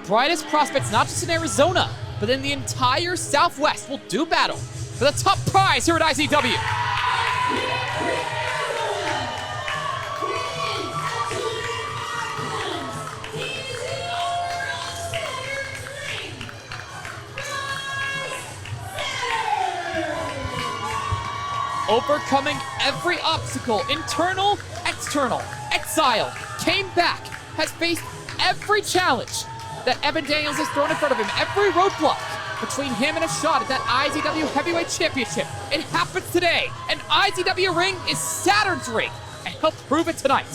brightest prospects, not just in Arizona, but in the entire Southwest, will do battle for the top prize here at IZW. Overcoming every obstacle, internal, external, exiled, came back, has faced every challenge that Evan Daniels has thrown in front of him, every roadblock between him and a shot at that IZW Heavyweight Championship. It happens today. An IZW ring is Saturn's ring, and he'll prove it tonight.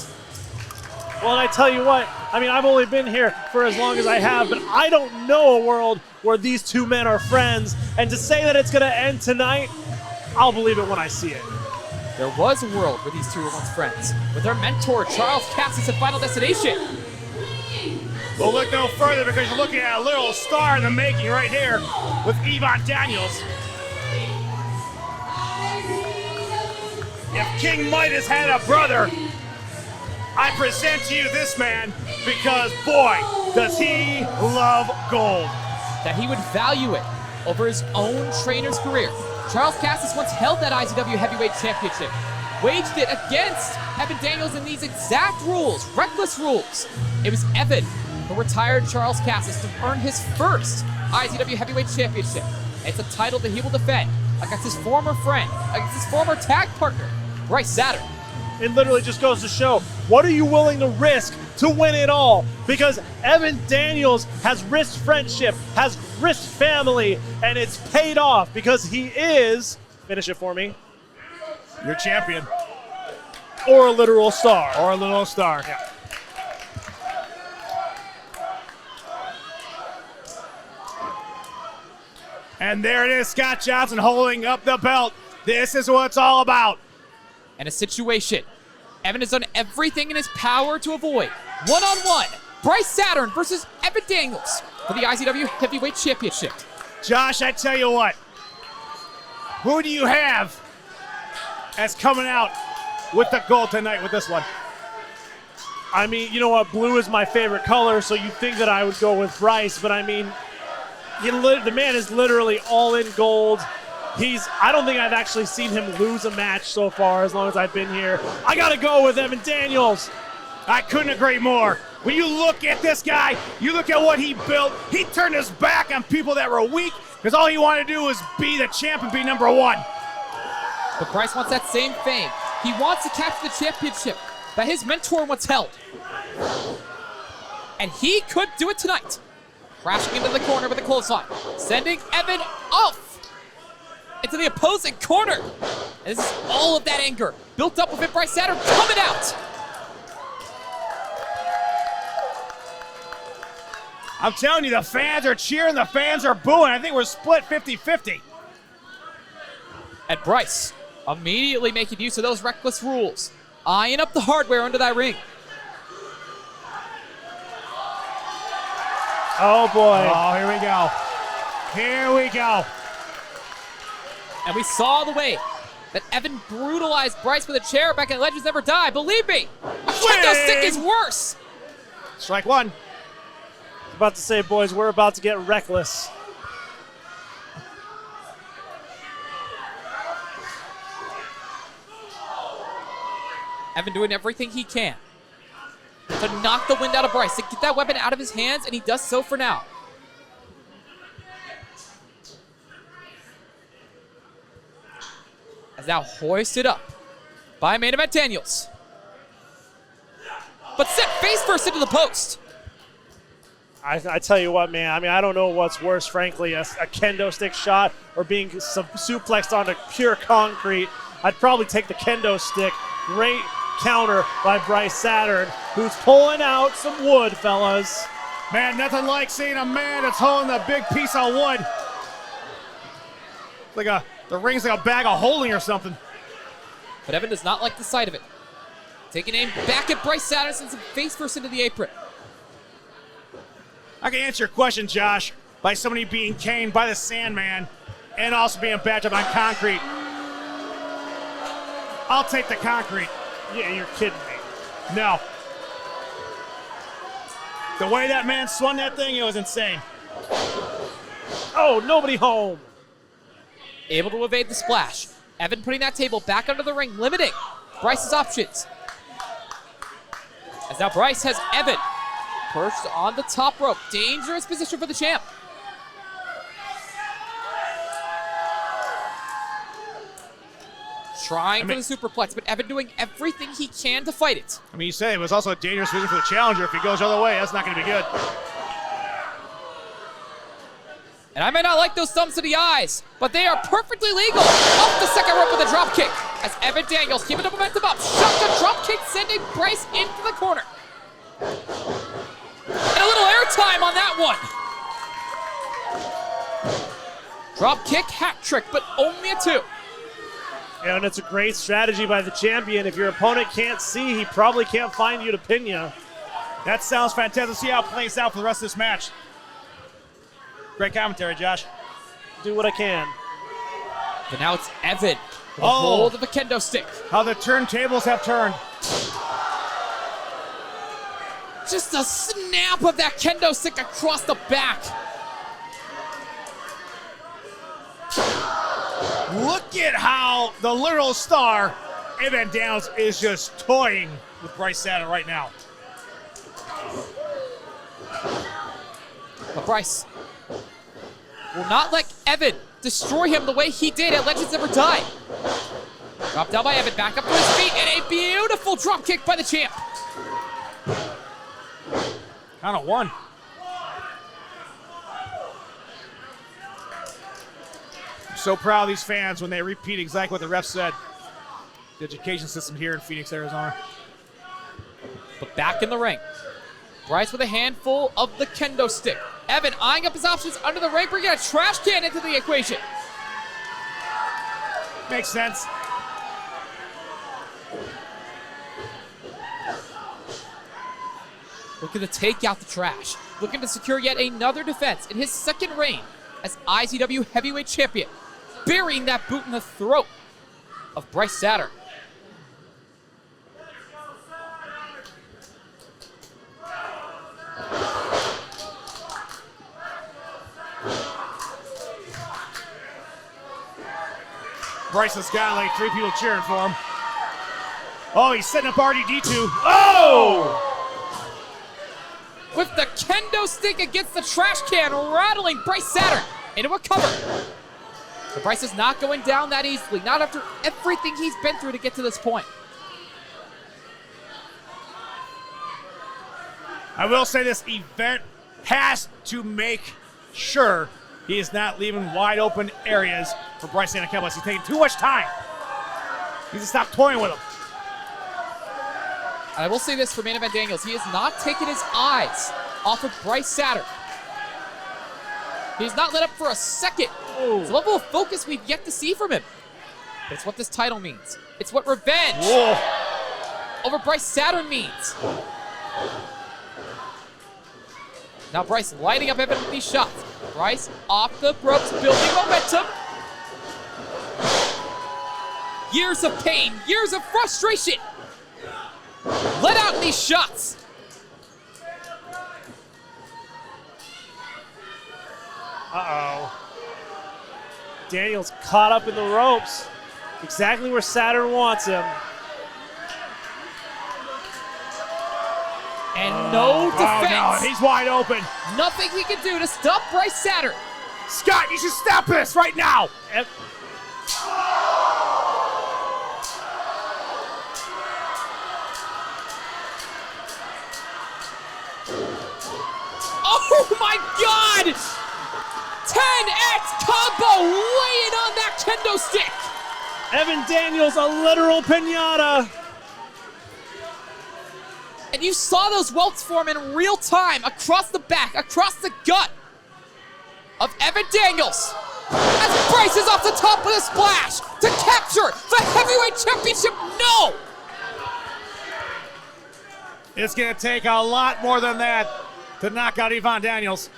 Well, and I tell you what, I mean, I've only been here for as long as I have, but I don't know a world where these two men are friends, and to say that it's going to end tonight, I'll believe it when I see it. There was a world where these two were once friends, with their mentor, Charles Cassis, at Final Destination. Well, look no further because you're looking at a little star in the making right here with Evan Daniels. If King Midas had a brother, I present to you this man because, boy, does he love gold. That he would value it over his own trainer's career. Charles Cassis once held that IZW Heavyweight Championship, waged it against Evan Daniels in these exact rules, reckless rules. It was Evan who retired Charles Cassis to earn his first IZW Heavyweight Championship. It's a title that he will defend against his former friend, against his former tag partner, Bryce Saturn. It literally just goes to show, what are you willing to risk to win it all? Because Evan Daniels has risked friendship, has risked family, and it's paid off because he is, finish it for me, Your champion. or a literal star. Or a little star. Yeah. And there it is, Scott Johnson holding up the belt. This is what it's all about. And a situation Evan has done everything in his power to avoid. One-on-one, Bryce Saturn versus Evan Daniels for the IZW Heavyweight Championship. Josh, I tell you what, who do you have as coming out with the gold tonight with this one? I mean, you know what? Blue is my favorite color, so you'd think that I would go with Bryce, but I mean, the man is literally all in gold. I don't think I've actually seen him lose a match so far as long as I've been here. I gotta go with Evan Daniels. I couldn't agree more. When you look at this guy, you look at what he built, he turned his back on people that were weak because all he wanted to do was be the champ and be number one. But Bryce wants that same fame. He wants to capture the championship that his mentor once held. And he could do it tonight. Crashing into the corner with a clothesline, sending Evan off into the opposing corner. And this is all of that anger built up within Bryce Saturn coming out. I'm telling you, the fans are cheering, the fans are booing. I think we're split 50-50. And Bryce immediately making use of those reckless rules, eyeing up the hardware under that ring. Oh boy. Oh, here we go. Here we go. And we saw the way that Evan brutalized Bryce with a chair back at Legends Never Die. Believe me, a kendo stick is worse. Strike one. I was about to say, boys, we're about to get reckless. Evan doing everything he can to knock the wind out of Bryce, to get that weapon out of his hands, and he does so for now. As now hoisted up by main event Daniels. But sent face first into the post. I tell you what, man, I mean, I don't know what's worse, frankly, a kendo stick shot or being suplexed onto pure concrete. I'd probably take the kendo stick. Great counter by Bryce Saturn, who's pulling out some wood, fellas. Man, nothing like seeing a man that's holding a big piece of wood. The ring's like a bag of holding or something. But Evan does not like the sight of it. Taking aim back at Bryce Saturn, sends him face first into the apron. I can answer your question, Josh, by somebody being caned by the Sandman and also being backed up on concrete. I'll take the concrete. Yeah, you're kidding me. No. The way that man swung that thing, it was insane. Oh, nobody home. Able to evade the splash. Evan putting that table back under the ring, limiting Bryce's options. As now Bryce has Evan perched on the top rope. Dangerous position for the champ. Trying for the superplex, but Evan doing everything he can to fight it. I mean, you say it was also a dangerous position for the challenger. If he goes the other way, that's not going to be good. And I may not like those thumbs to the eyes, but they are perfectly legal. Off the second rope with a drop kick. As Evan Daniels keeping the momentum up. Shot the drop kick, sending Bryce into the corner. And a little airtime on that one. Drop kick, hat trick, but only a 2. And it's a great strategy by the champion. If your opponent can't see, he probably can't find you to pin you. That sounds fantastic. Let's see how it plays out for the rest of this match. Great commentary, Josh. Do what I can. But now it's Evan with a hold of a kendo stick. How the turntables have turned. Just a snap of that kendo stick across the back. Look at how the literal star, Evan Daniels, is just toying with Bryce Saturn right now. But Bryce will not let Evan destroy him the way he did at Legends Never Die. Dropped down by Evan, back up to his feet, and a beautiful drop kick by the champ. Count of 1. I'm so proud of these fans when they repeat exactly what the ref said. The education system here in Phoenix, Arizona. But back in the ring, Bryce with a handful of the kendo stick. Evan eyeing up his options under the ring, bringing a trash can into the equation. Makes sense. Looking to take out the trash. Looking to secure yet another defense in his second reign as IZW Heavyweight Champion. Burying that boot in the throat of Bryce Saturn. Bryce has got like 3 people cheering for him. Oh, he's setting up RDD2. Oh! With the kendo stick against the trash can, rattling Bryce Saturn into a cover. But Bryce is not going down that easily, not after everything he's been through to get to this point. I will say this event has to make sure he is not leaving wide open areas for Bryce Saturn. He's taking too much time. He needs to stop toying with him. And I will say this for Main Event Daniels, he has not taken his eyes off of Bryce Saturn. He's not let up for a second. It's a level of focus we've yet to see from him. But it's what this title means. It's what revenge over Bryce Saturn means. Now Bryce lighting up Evan with these shots. Bryce off the ropes, building momentum. Years of pain, years of frustration. Let out in these shots. Uh-oh. Daniels caught up in the ropes. Exactly where Saturn wants him. And no defense. Oh, no, he's wide open. Nothing he can do to stop Bryce Saturn. Scott, you should stop this right now. Oh my God! 10X combo laying on that kendo stick. Evan Daniels, a literal pinata. And you saw those welts form in real time across the back, across the gut of Evan Daniels. As Bryce is off the top with a splash to capture the heavyweight championship. No! It's going to take a lot more than that to knock out Evan Daniels.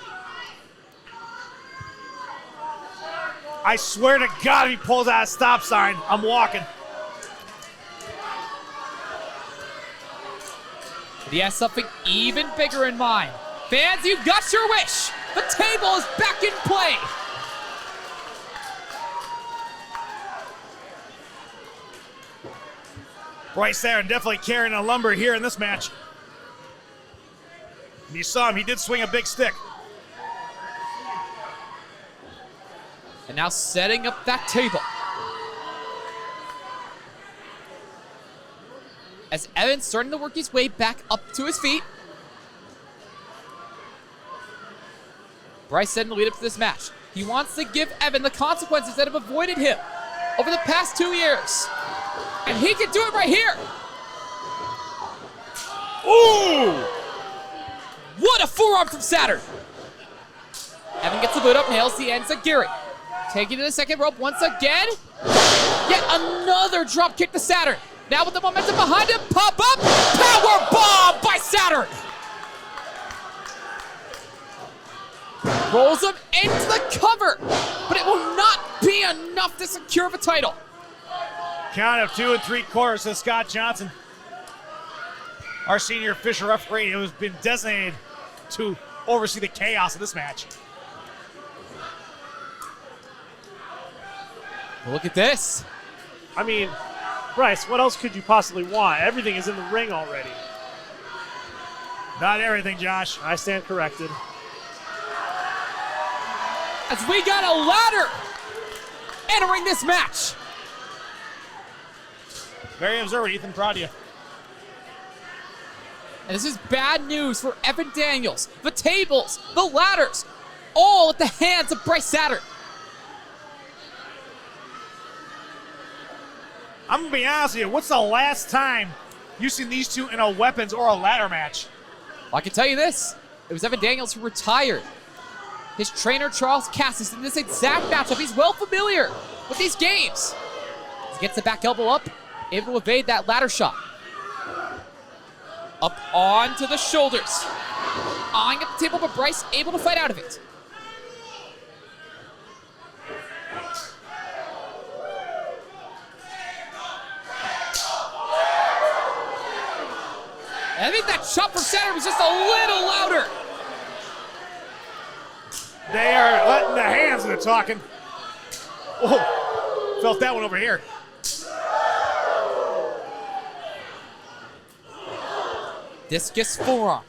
I swear to God, if he pulls out a stop sign, I'm walking. But he has something even bigger in mind. Fans, you got your wish. The table is back in play. Bryce Saturn definitely carrying a lumber here in this match. And you saw him, he did swing a big stick. And now setting up that table. As Evan's starting to work his way back up to his feet. Bryce setting the lead up to this match. He wants to give Evan the consequences that have avoided him over the past 2 years. And he can do it right here. Ooh! What a forearm from Saturn. Evan gets the boot up, nails the ends of Gary. Taking to the second rope once again. Yet another drop kick to Saturn. Now with the momentum behind him, pop up, power bomb by Saturn. Rolls him into the cover, but it will not be enough to secure the title. Count of 2 3/4 to Scott Johnson. Our senior official referee who has been designated to oversee the chaos of this match. Look at this. I mean, Bryce, what else could you possibly want? Everything is in the ring already. Not everything, Josh. I stand corrected. As we got a ladder entering this match. Very observant, Ethan. Proud of you. And this is bad news for Evan Daniels. The tables, the ladders, all at the hands of Bryce Saturn. I'm going to be honest with you. What's the last time you've seen these two in a weapons or a ladder match? Well, I can tell you this. It was Evan Daniels who retired his trainer, Charles Cassis, in this exact matchup. He's well familiar with these games. He gets the back elbow up, able to evade that ladder shot. Up onto the shoulders. Eyeing at the table, but Bryce able to fight out of it. And I think that chop from Saturn was just a little louder. They are letting the hands do the talking. Oh, felt that one over here. Discus forearm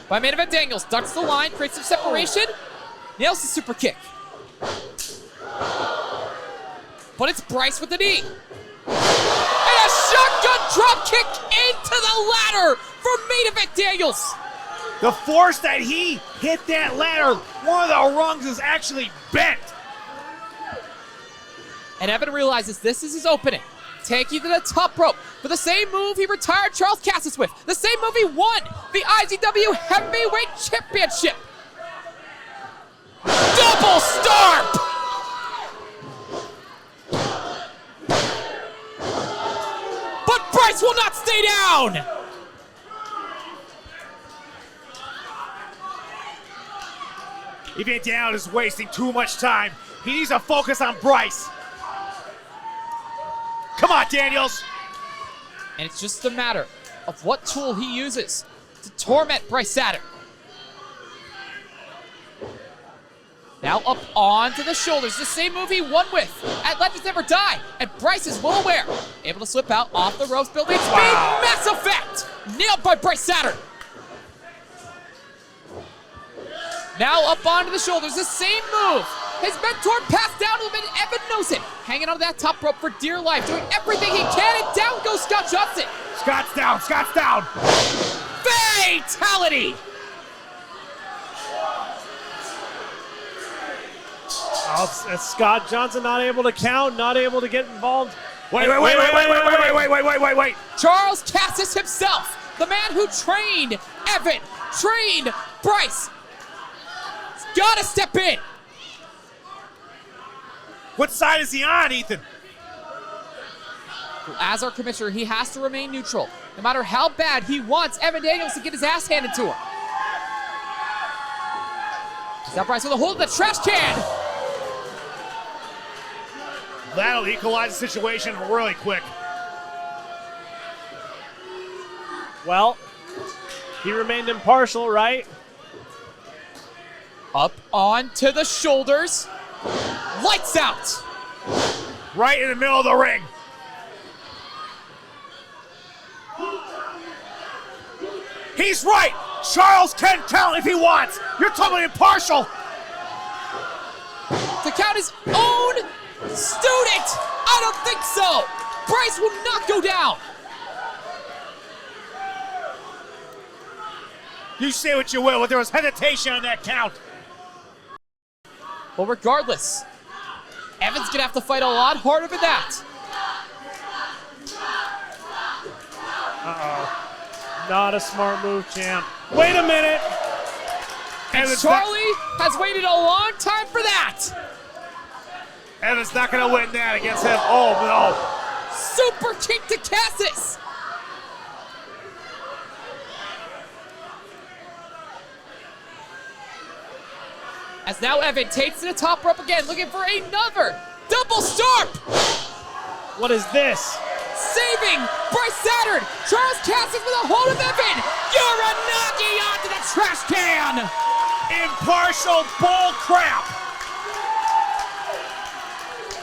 by main event Daniels. Ducks the line, creates some separation, nails the super kick. But it's Bryce with the knee. And a shotgun drop kick into the ladder from main event Daniels. The force that he hit that ladder, one of the rungs is actually bent. And Evan realizes this is his opening. Taking to the top rope for the same move he retired Charles Cassis with. The same move he won the IZW Heavyweight Championship. Double stomp! But Bryce will not stay down! Evan Daniels is wasting too much time. He needs to focus on Bryce. Come on, Daniels. And it's just a matter of what tool he uses to torment Bryce Saturn. Now up onto the shoulders, the same move he won with at Legends Never Die. And Bryce is well aware, able to slip out off the ropes, building speed, mass effect! Nailed by Bryce Saturn. Now up onto the shoulders, the same move. His mentor passed down to him, and Evan knows it. Hanging onto that top rope for dear life, doing everything he can, and down goes Scott Johnson. Scott's down, Scott's down. Fatality! It's Scott Johnson not able to count, not able to get involved. Wait. Charles Cassis himself, the man who trained Evan, trained Bryce. He's gotta step in. What side is he on, Ethan? As our commissioner, he has to remain neutral, no matter how bad he wants Evan Daniels to get his ass handed to him. Now Bryce with a hold of the trash can. That'll equalize the situation really quick. Well, he remained impartial, right? Up onto the shoulders. Lights out. Right in the middle of the ring. He's right. Charles can count if he wants. You're talking impartial. To count his own student. I don't think so. Bryce will not go down. You say what you will, but there was hesitation on that count. Well, regardless, Evan's gonna have to fight a lot harder than that. Not a smart move, champ. Wait a minute. And Charlie has waited a long time for that. Evan's not going to win that against him. Oh, no. Super kick to Cassis. As now Evan takes to the top rope again, looking for another double stomp. What is this? Saving Bryce Saturn. Charles Cassis with a hold of Evan. Uranagi onto the trash can. Impartial bull crap.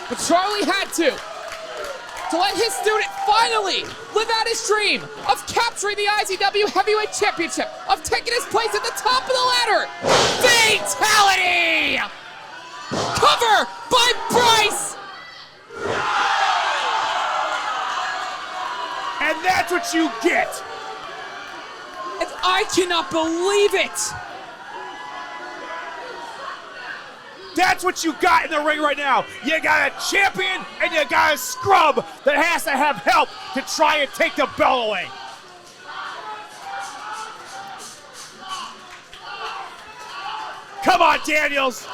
But Charlie had to let his student finally live out his dream of capturing the IZW Heavyweight Championship, of taking his place at the top of the ladder. Fatality! Cover by Bryce! And that's what you get. And I cannot believe it! That's what you got in the ring right now. You got a champion and you got a scrub that has to have help to try and take the belt away. Come on, Daniels.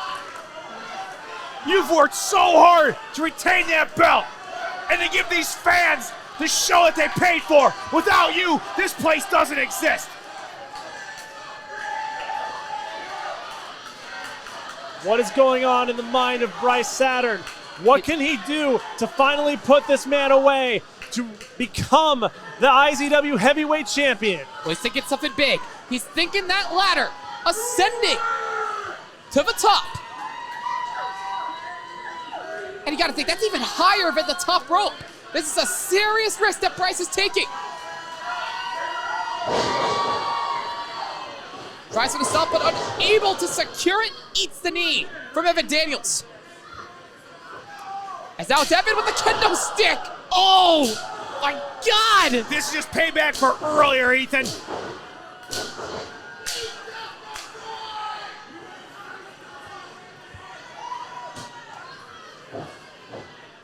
You've worked so hard to retain that belt and to give these fans the show that they paid for. Without you, this place doesn't exist. What is going on in the mind of Bryce Saturn? What can he do to finally put this man away to become the IZW Heavyweight Champion? Well, he's thinking something big. He's thinking that ladder ascending to the top. And you gotta think that's even higher than the top rope. This is a serious risk that Bryce is taking. Tries to stop, but unable to secure it, eats the knee from Evan Daniels. As now it's Evan with the kendo stick. Oh, my God. This is just payback for earlier, Ethan.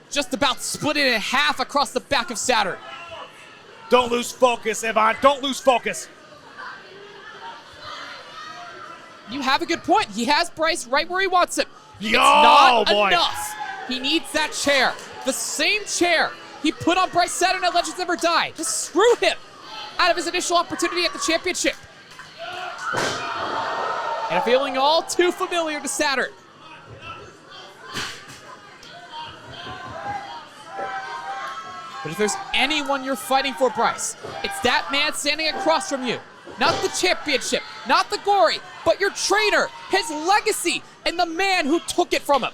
Just about split it in half across the back of Saturn. Don't lose focus, Evan. Don't lose focus. You have a good point. He has Bryce right where he wants him. It's Yo, not boy. enough. He needs that chair. The same chair he put on Bryce Saturn at Legends Never Die. Just screw him out of his initial opportunity at the championship. And a feeling all too familiar to Saturn. But if there's anyone you're fighting for, Bryce, it's that man standing across from you. Not the championship, not the glory, but your trainer, his legacy, and the man who took it from him.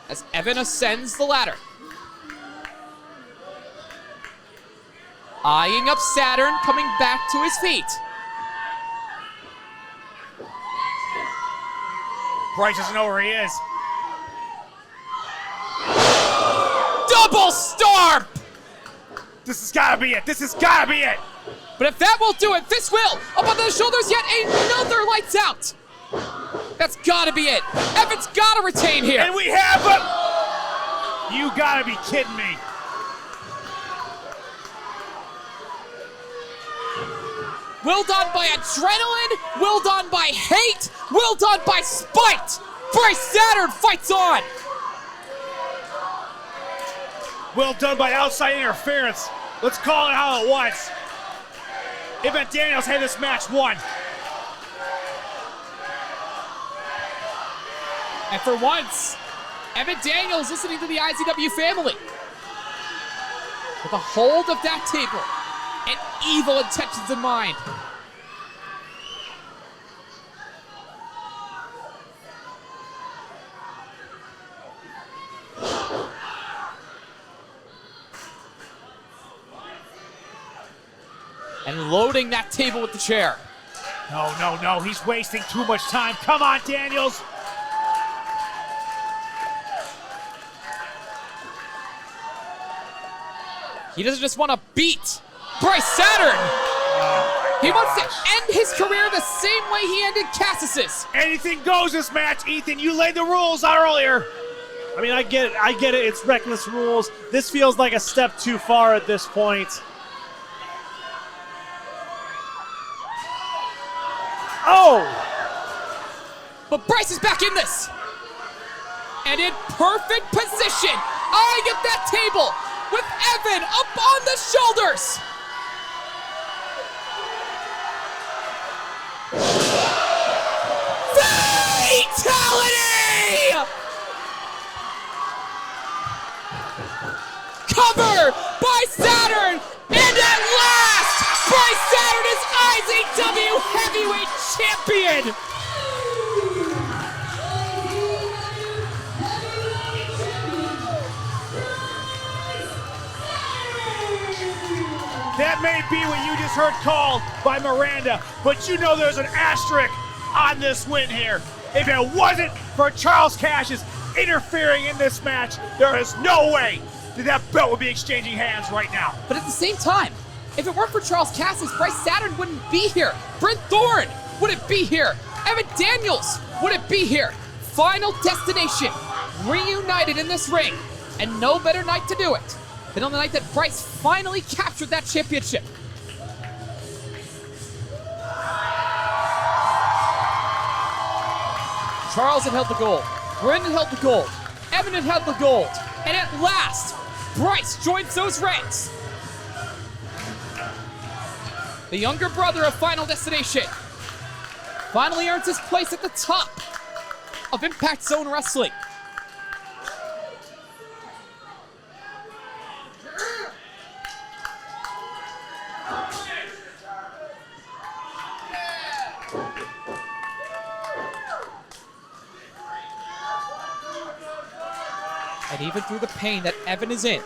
As Evan ascends the ladder. Eyeing up Saturn, coming back to his feet. Bryce doesn't know where he is. Double stomp! This has got to be it. This has got to be it. But if that won't do it, this will. Up on the shoulders, yet another lights out. That's gotta be it. Evan's gotta retain here. And we have him. You gotta be kidding me. Will done by adrenaline, will done by hate, will done by spite. Bryce Saturn fights on. Well done by outside interference. Let's call it how it was. Evan Daniels had this match won. And for once, Evan Daniels listening to the IZW family. With a hold of that table and evil intentions in mind. And loading that table with the chair. No, no, no. He's wasting too much time. Come on, Daniels. He doesn't just want to beat Bryce Saturn. He wants to end his career the same way he ended Cassis's. Anything goes this match, Ethan. You laid the rules out earlier. I mean, I get it. It's reckless rules. This feels like a step too far at this point. Oh! But Bryce is back in this. And in perfect position, eyeing at that table with Evan up on the shoulders. Fatality! Cover by Saturn, and at last, Bryce Saturn is IZW Heavyweight Champion! That may be what you just heard called by Miranda, but you know there's an asterisk on this win here. If it wasn't for Charles Cash's interfering in this match, there is no way that belt would be exchanging hands right now. But at the same time, if it weren't for Charles Cassius, Bryce Saturn wouldn't be here. Brent Thorne wouldn't be here. Evan Daniels wouldn't be here. Final Destination reunited in this ring, and no better night to do it than on the night that Bryce finally captured that championship. Charles had held the gold. Brendan held the gold. Evan had held the gold. And at last, Bryce joins those ranks. The younger brother of Final Destination finally earns his place at the top of Impact Zone Wrestling. And even through the pain that Evan is in,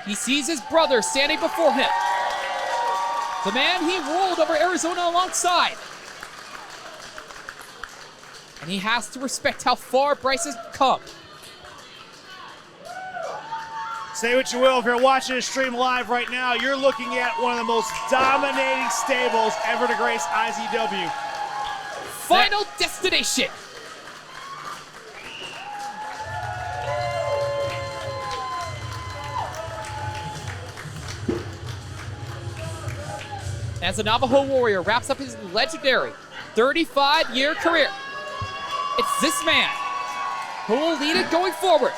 he sees his brother standing before him. The man he ruled over Arizona alongside. And he has to respect how far Bryce has come. Say what you will, if you're watching this stream live right now, you're looking at one of the most dominating stables ever to grace IZW. Final Destination. As the Navajo Warrior wraps up his legendary 35-year career, it's this man who will lead it going forward